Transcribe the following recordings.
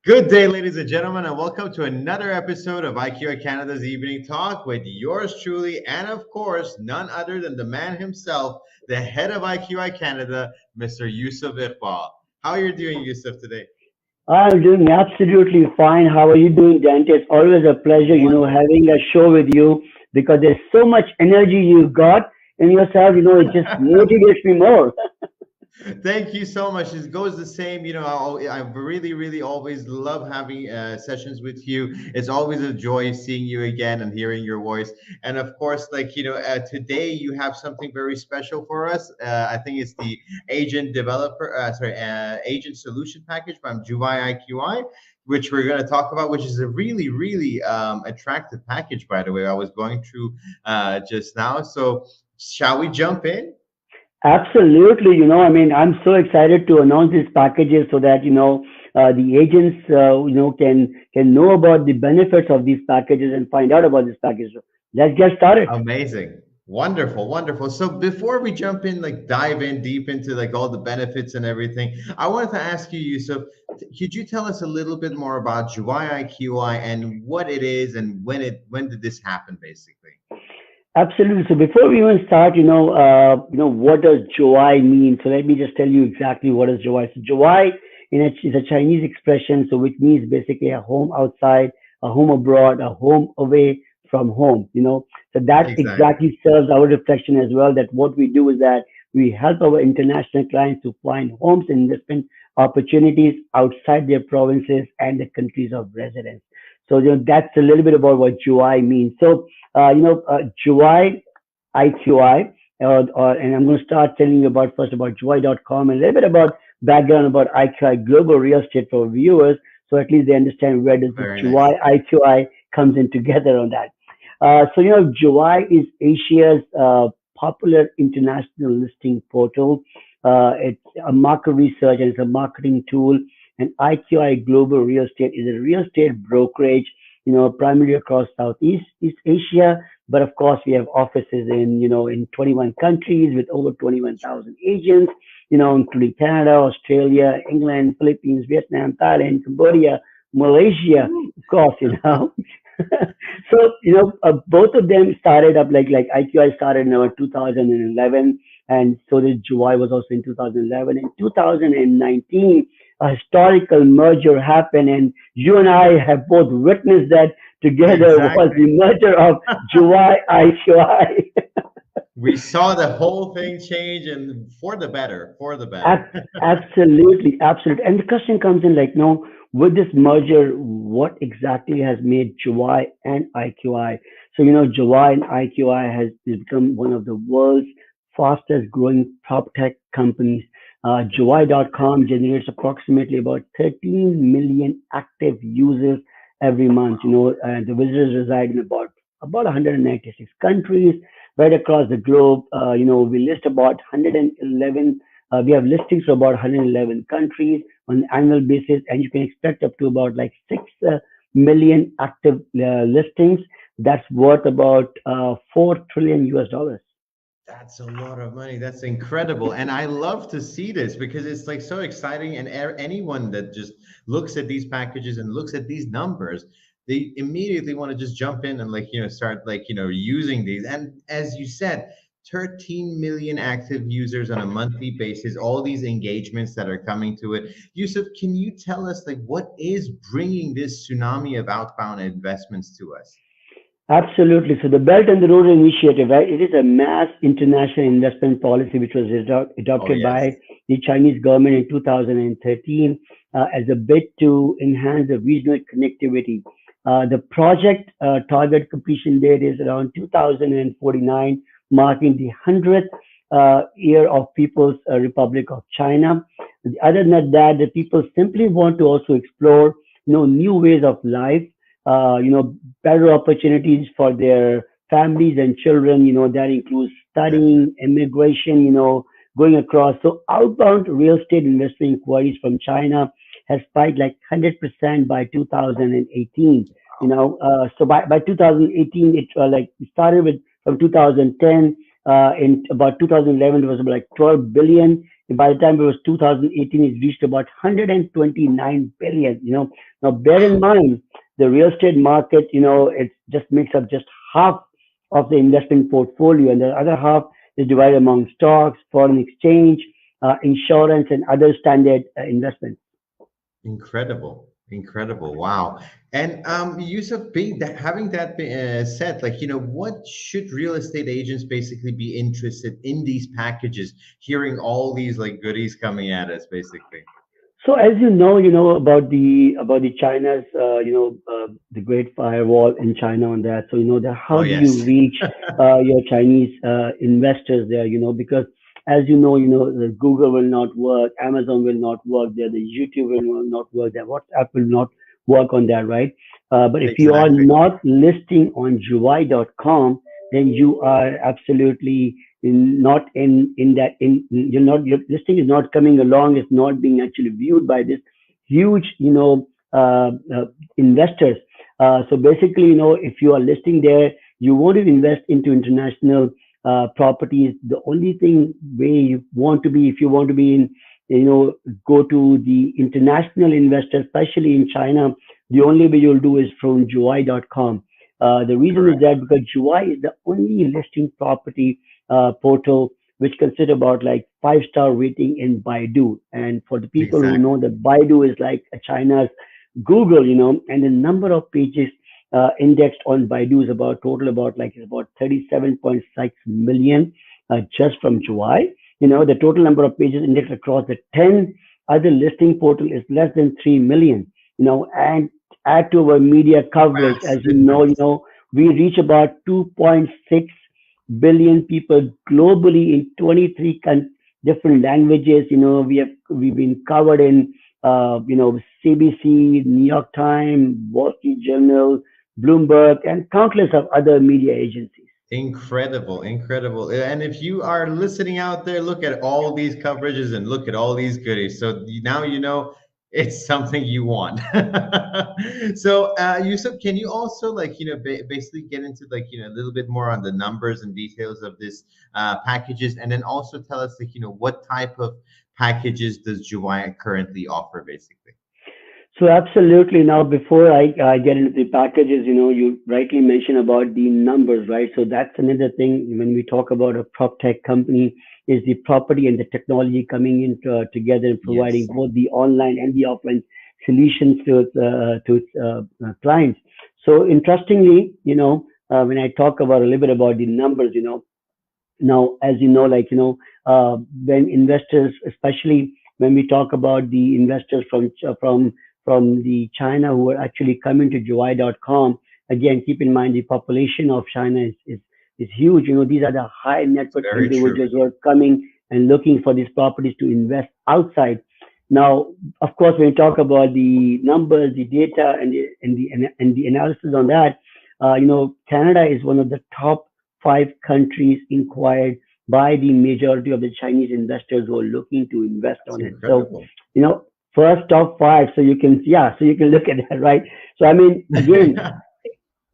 Good day, ladies and gentlemen, and welcome to another episode of IQI Canada's Evening Talk with yours truly, and of course, none other than the man himself, the head of IQI Canada, Mr. Yousaf Iqbal. How are you doing, Yousaf, today? I'm doing absolutely fine. How are you doing, Dante? It's always a pleasure, Wonderful. having a show with you because there's so much energy you've got in yourself. It just motivates me more. Thank you so much. It goes the same. I really always love having sessions with you. It's always a joy seeing you again and hearing your voice. And of course, today you have something very special for us. I think it's the Agent Solution Package from Juwai IQI, which we're going to talk about, which is a really attractive package, by the way. I was going through just now. So, shall we jump in? Absolutely. I'm so excited to announce these packages so that, the agents, can know about the benefits of these packages and find out about this package. So let's get started. Amazing. Wonderful. So before we jump in, dive in deep into all the benefits and everything, I wanted to ask you, Yusuf, could you tell us a little bit more about Juwai IQI and what it is and when did this happen, basically? Absolutely. So before we even start, what does Juwai mean? So let me just tell you exactly what is Juwai. So Juwai, is a Chinese expression, so which means basically a home outside, a home abroad, a home away from home. So that Exactly. exactly serves our reflection as well. That what we do is that we help our international clients to find homes and investment opportunities outside their provinces and the countries of residence. So that's a little bit about what Juwai means. So Juwai IQI, and I'm going to start telling you about first about Juwai.com and a little bit about background about IQI Global Real Estate for viewers, so at least they understand where does this Very Juwai nice. IQI comes in together on that. Juwai is Asia's popular international listing portal. It's a market research and it's a marketing tool. And IQI Global Real Estate is a real estate brokerage, primarily across East Asia. But of course, we have offices in 21 countries with over 21,000 agents, including Canada, Australia, England, Philippines, Vietnam, Thailand, Cambodia, Malaysia, of course, So, both of them started up like IQI started in about 2011, and so did July was also in 2011. In 2019, a historical merger happened, and you and I have both witnessed that together was Exactly. the merger of July IQI. We saw the whole thing change and for the better, for the better. Absolutely, absolutely. And the question comes in like, no, with this merger, what exactly has made Juwai and IQI? So, Juwai and IQI has become one of the world's fastest growing prop tech companies. Juwai.com generates approximately about 13 million active users every month. The visitors reside in about 196 countries right across the globe. We list about 111 we have listings for about 111 countries on an annual basis, and you can expect up to about like 6 million active listings. That's worth about 4 trillion US dollars. That's a lot of money. That's incredible. And I love to see this because it's so exciting. And anyone that just looks at these packages and looks at these numbers, they immediately want to just jump in and start using these. And as you said, 13 million active users on a monthly basis, all these engagements that are coming to it. Yusuf, can you tell us what is bringing this tsunami of outbound investments to us? Absolutely. So the Belt and the Road Initiative, right? It is a mass international investment policy which was Oh, adopted yes. by the Chinese government in 2013 as a bid to enhance the regional connectivity. The project target completion date is around 2049, marking the 100th year of People's Republic of China. Other than that, the people simply want to also explore, new ways of life, better opportunities for their families and children. That includes Definitely. studying, immigration, going across. So outbound real estate investment inquiries from China has spiked like 100% by 2018. So by 2018, it started with from 2010. In about 2011, it was about like 12 billion. And by the time it was 2018, it reached about 129 billion. Now, bear in mind, the real estate market, it just makes up just half of the investment portfolio, and the other half is divided among stocks, foreign exchange, insurance, and other standard investments. Incredible, incredible. Wow. And Yusuf, being that having that said, like, what should real estate agents basically be interested in these packages, hearing all these like goodies coming at us, basically? So as you know about the China's the Great Firewall in China on that. So that how Oh, do you yes. reach your Chinese investors there? Because as the Google will not work, Amazon will not work there, the YouTube will not work there, WhatsApp will not work on that, right? But if you are Exactly. not listing on Juwai.com, then you are absolutely not in that you're not your listing is not coming along, it's not being actually viewed by this huge investors. So basically, if you are listing there, you want to invest into international properties. The only thing where you want to be, if you want to be in, go to the international investors, especially in China, the only way you'll do is from Juwai.com. The reason is Correct. that because Juwai is the only listing property portal which consider about like five-star rating in Baidu. And for the people who know Exactly. that Baidu is like China's Google, and the number of pages indexed on Baidu is about total about like it's about 37.6 million just from July. The total number of pages indexed across the 10 other listing portal is less than 3 million. And add to our media coverage, as Vast difference. we reach about 2.6 billion people globally in 23 different languages. We've been covered in CBC, New York Times, Wall Street Journal, Bloomberg, and countless of other media agencies. Incredible, incredible. And if you are listening out there, look at all these coverages and look at all these goodies. So now you know it's something you want. So, Yusuf, can you also like, basically get into like, a little bit more on the numbers and details of this packages, and then also tell us like, what type of packages does Juwai currently offer, basically? So absolutely. Now, before I get into the packages, you rightly mentioned about the numbers, right? So that's another thing when we talk about a prop tech company is the property and the technology coming in together and providing Yes. both the online and the offline solutions to its clients. So interestingly, when I talk about a little bit about the numbers, now, as you know, like, when investors, especially when we talk about the investors from the China who are actually coming to Juwai.com, again, keep in mind the population of China is huge. These are the high net It's worth very true. individuals who are coming and looking for these properties to invest outside. Now, of course, when we talk about the numbers, the data, and the analysis on that, Canada is one of the top five countries inquired by the majority of the Chinese investors who are looking to invest It's on it. So, incredible. you know, first top five. So you can, yeah, so you can look at that, right? So I mean, again,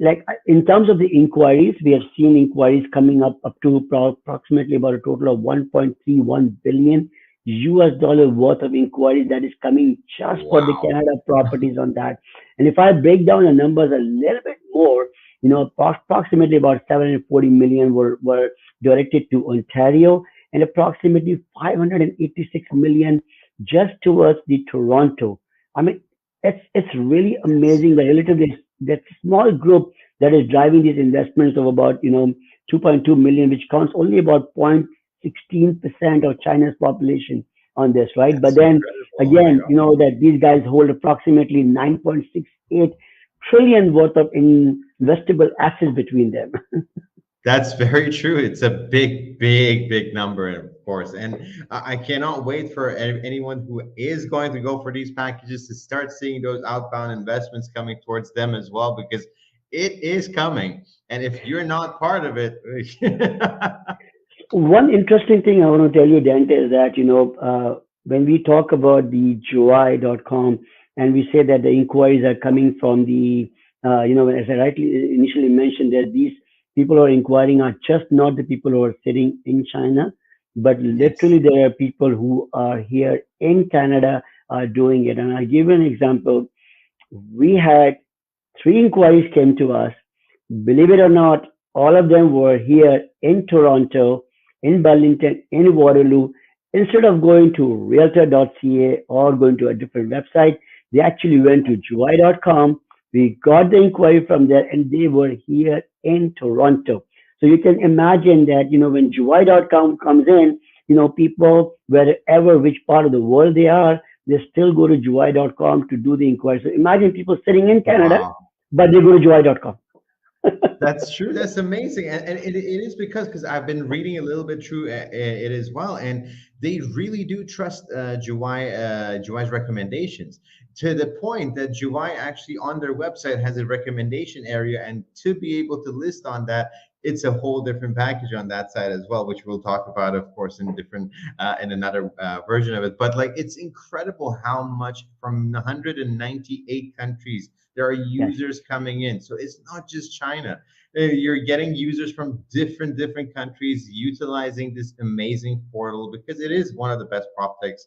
like in terms of the inquiries, we have seen inquiries coming up to approximately about a total of 1.31 billion US dollar worth of inquiries that is coming just for the Wow. Canada properties on that. And if I break down the numbers a little bit more, approximately about 740 million were directed to Ontario and approximately 586 million just towards the Toronto. I mean, it's really Yes. amazing that relatively that small group that is driving these investments of about 2.2 million, which counts only about 0.16% of China's population on this, right? But That's then incredible. Oh my again, God. that these guys hold approximately 9.68 trillion worth of investable assets between them. That's very true. It's a big, big, big number, of course. And I cannot wait for anyone who is going to go for these packages to start seeing those outbound investments coming towards them as well, because it is coming. And if you're not part of it, One interesting thing I want to tell you, Dante, is that, when we talk about the July.com and we say that the inquiries are coming from as I rightly initially mentioned, that these people who are inquiring are just not the people who are sitting in China, but yes, literally there are people who are here in Canada are doing it. And I'll give you an example. We had three inquiries came to us. Believe it or not, all of them were here in Toronto, in Burlington, in Waterloo. Instead of going to realtor.ca or going to a different website, they actually went to juwai.com. We got the inquiry from there and they were here in Toronto. So you can imagine that, when juwai.com comes in, people, wherever, which part of the world they are, they still go to juwai.com to do the inquiry. So imagine people sitting in Canada, Wow. but they go to juwai.com. That's true. That's amazing, and it is because I've been reading a little bit through it as well, and they really do trust Juwai's recommendations to the point that Juwai actually on their website has a recommendation area, and to be able to list on that, it's a whole different package on that side as well, which we'll talk about, of course, in different in another version of it. But like, it's incredible how much from 198 countries there are Yes. users coming in. So it's not just China. You're getting users from different countries utilizing this amazing portal because it is one of the best proptechs,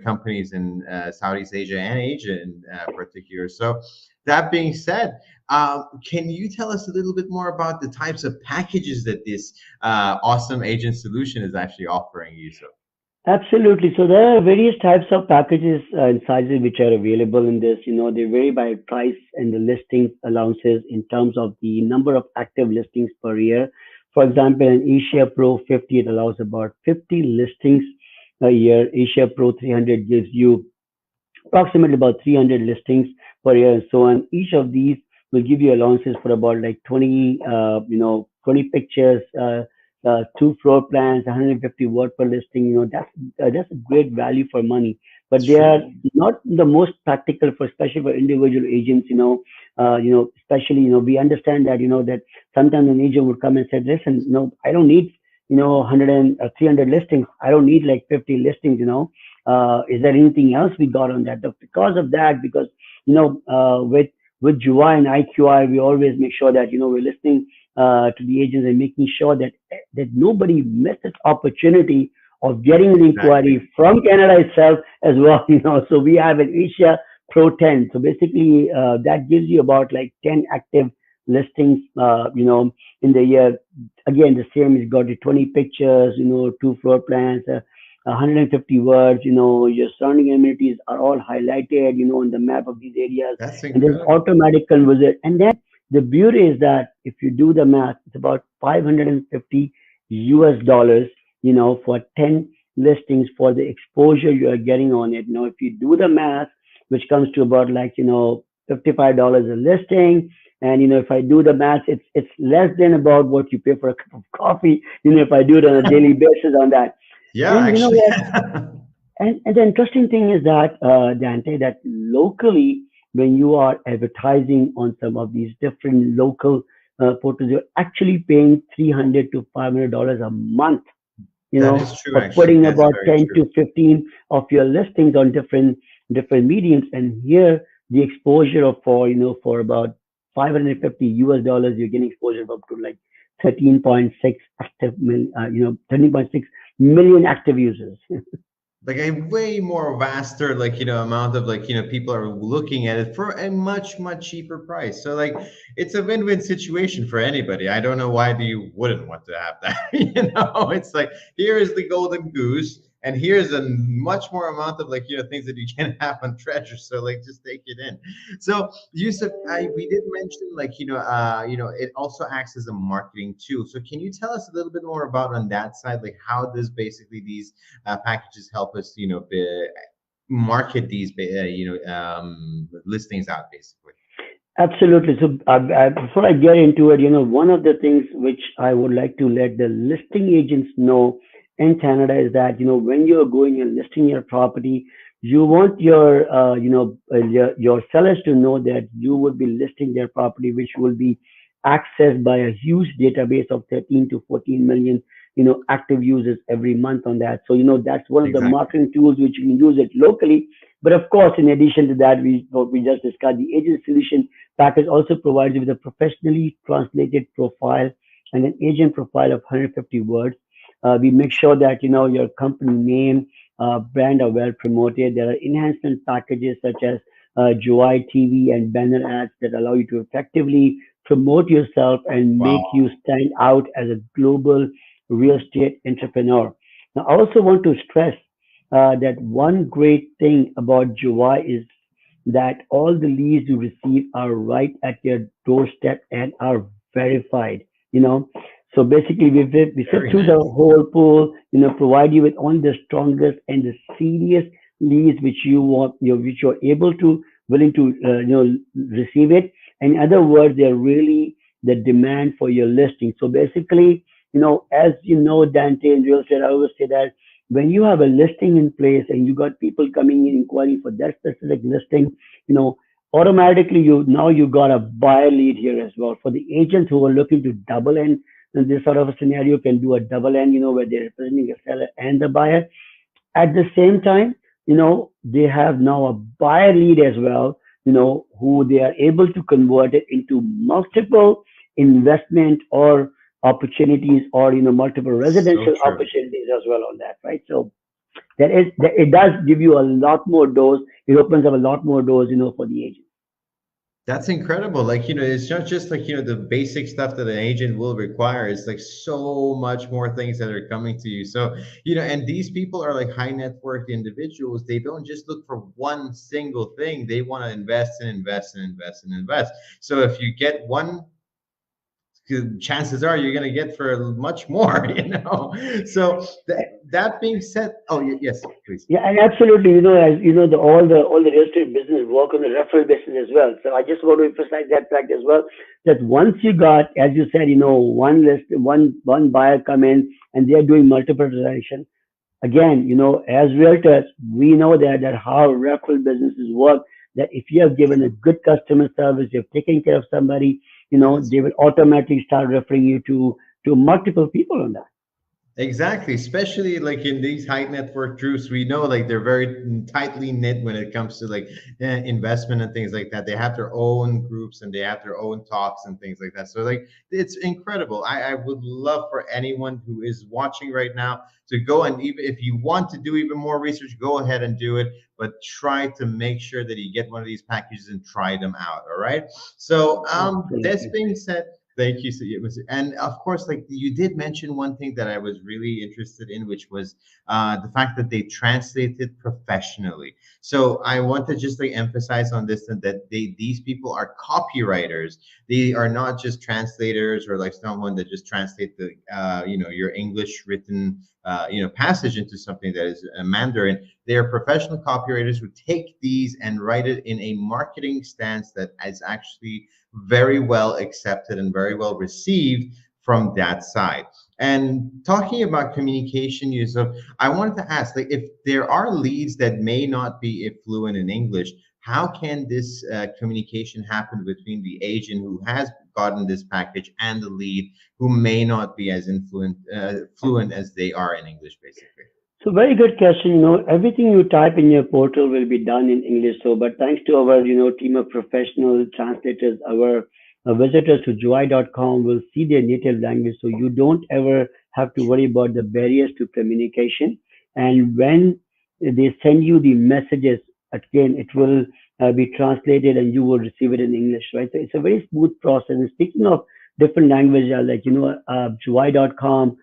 companies in Southeast Asia and Asia in particular. So that being said, can you tell us a little bit more about the types of packages that this awesome agent solution is actually offering you? So Absolutely. So there are various types of packages and sizes which are available in this. They vary by price and the listing allowances in terms of the number of active listings per year. For example, in Asia Pro 50, it allows about 50 listings a year. Asia Pro 300 gives you approximately about 300 listings per year and so on. Each of these will give you allowances for about like 20, 20 pictures, two floor plans, 150 word per listing. That's a great value for money. But they are true. not the most practical for, especially for individual agents. Especially, we understand that, that sometimes an agent would come and say, listen, I don't need, 100 and 300 listings. I don't need like 50 listings. Is there anything else we got on that? Because of that, because with Juwai and IQI, we always make sure that we're listening to the agents and making sure that nobody misses opportunity of getting an Exactly. inquiry from Canada itself as well. So we have an Asia Pro 10. So basically, that gives you about like 10 active listings, in the year. Again, the same. It's got the 20 pictures, two floor plans, 150 words. Your surrounding amenities are all highlighted, on the map of these areas, That's and there's incredible. automatic conversion. And then the beauty is that if you do the math, it's about 550 US dollars, for 10 listings for the exposure you are getting on it. If you do the math, which comes to about like, $55 a listing. And if I do the math, it's less than about what you pay for a cup of coffee, if I do it on a daily basis on that. Yeah, And you know actually. what? And the interesting thing is that, Dante, that locally, when you are advertising on some of these different local portals, you're actually paying $300 to $500 a month, That is true, for actually. putting That's about very 10 true. to 15 of your listings on different mediums. And here, the exposure of for about 550 US dollars, you're getting exposure of up to like 13.6 active, 13.6 million active users. Like a way more vaster, like, amount of, like, people are looking at it for a much cheaper price. So like, it's a win-win situation for anybody. I don't know why you wouldn't want to have that. It's like, here is the golden goose, and here's a much more amount of, like, things that you can have on treasure. So like, just take it in. So Yusuf, we did mention, like, it also acts as a marketing tool. So can you tell us a little bit more about on that side, like how does basically these packages help us, market these, listings out, basically. Absolutely. So, before I get into it, one of the things which I would like to let the listing agents know in Canada is that, when you're going and listing your property, you want your sellers to know that you would be listing their property, which will be accessed by a huge database of 13 to 14 million, active users every month on that. So, that's one of the Exactly. marketing tools which you can use it locally. But of course, in addition to that, what we just discussed, the agent solution package also provides you with a professionally translated profile and an agent profile of 150 words. We make sure that your company name, brand are well promoted. There are enhancement packages such as Juwai TV and banner ads that allow you to effectively promote yourself and make you Wow. stand out as a global real estate entrepreneur. Now, I also want to stress that one great thing about Juwai is that all the leads you receive are right at your doorstep and are verified. You know, so basically we sit Very through the nice. whole pool. You know, provide you with only the strongest and the serious leads which you want, which you're able to willing to receive it. And in other words, they're really the demand for your listing. So basically, as you know, Dante, in real estate, I always say that when you have a listing in place and you got people coming in inquiring for that specific listing, you know, automatically you got a buyer lead here as well. For the agents who are looking to double in this sort of a scenario can do a double end, where they're representing the seller and the buyer. At the same time, they have now a buyer lead as well, who they are able to convert it into multiple investment or opportunities, or multiple So residential true. opportunities as well on that, right? So it does give you a lot more doors. It opens up a lot more doors, for the agent. That's incredible. Like, it's not just like, the basic stuff that an agent will require. It's like so much more things that are coming to you. So, and these people are like high net worth individuals. They don't just look for one single thing. They want to invest and invest and invest and invest. So if you get one, chances are you're going to get for much more, So that being said, oh, yes, please. Yeah, and absolutely. As you know, all the real estate business work on the referral basis as well. So I just want to emphasize that fact as well. That once you got, as you said, one buyer come in and they are doing multiple transactions. Again, as realtors, we know that how referral businesses work. That if you have given a good customer service, you've taken care of somebody, Yes. they will automatically start referring you to multiple people on that. Exactly, especially like in these high net worth groups, we know like they're very tightly knit when it comes to like investment and things like that. They have their own groups and they have their own talks and things like that. So like it's incredible. I would love for anyone who is watching right now to go, and even if you want to do even more research, go ahead and do it. But try to make sure that you get one of these packages and try them out. All right. So this Absolutely. being said, thank you. So, yeah, and of course, like you did mention one thing that I was really interested in, which was the fact that they translated professionally. So I want to just like emphasize on this and that these people are copywriters. They are not just translators or like someone that just translate the your English written passage into something that is a Mandarin. They are professional copywriters who take these and write it in a marketing stance that is actually very well accepted and very well received from that side. And talking about communication, Yusuf, I wanted to ask, like, if there are leads that may not be fluent in English, how can this communication happen between the agent who has gotten this package and the lead who may not be as fluent as they are in English, basically? So very good question. Everything you type in your portal will be done in English. So, but thanks to our, team of professional translators, our visitors to Juwai.com will see their native language. So you don't ever have to worry about the barriers to communication. And when they send you the messages, again, it will be translated and you will receive it in English, right? So it's a very smooth process. And speaking of different languages, like, Juwai.com,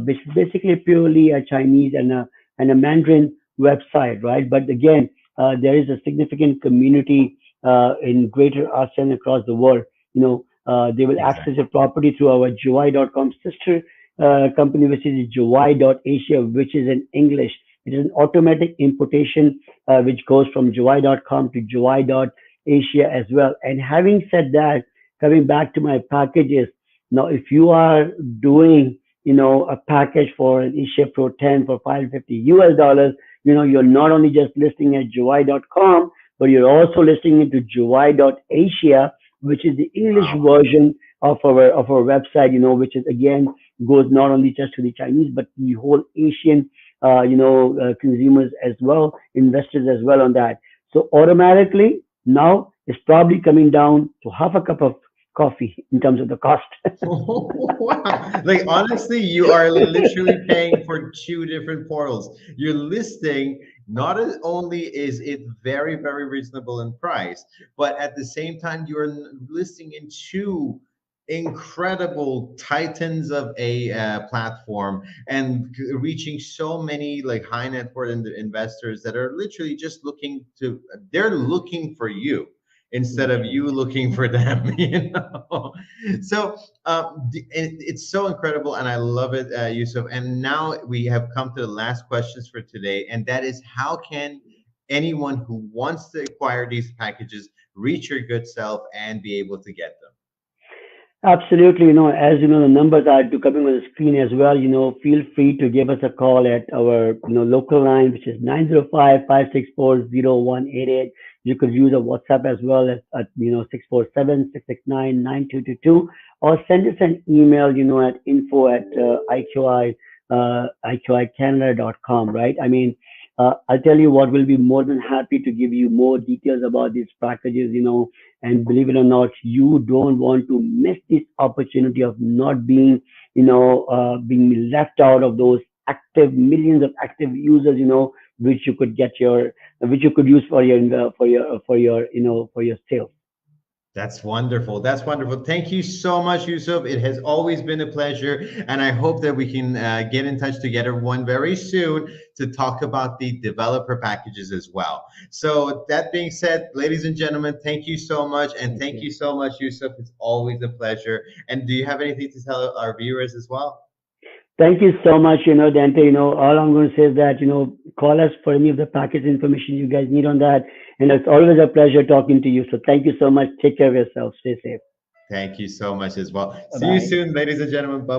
which is basically purely a Chinese and a Mandarin website, right? But again, there is a significant community in Greater ASEAN and across the world. They will access Exactly. your property through our Juwai.com sister company, which is Juwai.asia, which is in English. It is an automatic importation which goes from Juwai.com to Juwai.asia as well. And having said that, coming back to my packages, now if you are doing a package for an eShip Pro 10 for 550 US dollars, you're not only just listing at Juwai.com, but you're also listing it to Juwai.asia, which is the English Wow. version of our website, which is again goes not only just to the Chinese, but the whole Asian, consumers as well, investors as well on that. So automatically now it's probably coming down to half a cup of coffee in terms of the cost. Wow. Like honestly, you are literally paying for two different portals. You're listing not only is it very, very reasonable in price, but at the same time, you're listing in two incredible titans of a platform and reaching so many like high net worth investors that are literally just looking to, they're looking for you instead That's of right. you looking for them, you know. So it's so incredible, and I love it, Yusuf. And now we have come to the last questions for today, and that is, how can anyone who wants to acquire these packages reach your good self and be able to get them? Absolutely. As you know, the numbers are coming on the screen as well. Feel free to give us a call at our, local line, which is 905-564-0188. You could use a WhatsApp as well at 647-669-9222, or send us an email, at info at iqicanada.com, right? I mean, I'll tell you what, we'll be more than happy to give you more details about these packages, and believe it or not, you don't want to miss this opportunity of not being, being left out of those active millions of active users, which you could get your, which you could use for your, for your sales. That's wonderful. That's wonderful. Thank you so much, Yusuf. It has always been a pleasure. And I hope that we can get in touch together one very soon to talk about the developer packages as well. So, that being said, ladies and gentlemen, thank you so much. And Thank thank you. you so much, Yusuf. It's always a pleasure. And do you have anything to tell our viewers as well? Thank you so much, Dante. All I'm going to say is that, call us for any of the package information you guys need on that. And it's always a pleasure talking to you. So thank you so much. Take care of yourself. Stay safe. Thank you so much as well. Bye See you bye. soon, ladies and gentlemen. Bye bye.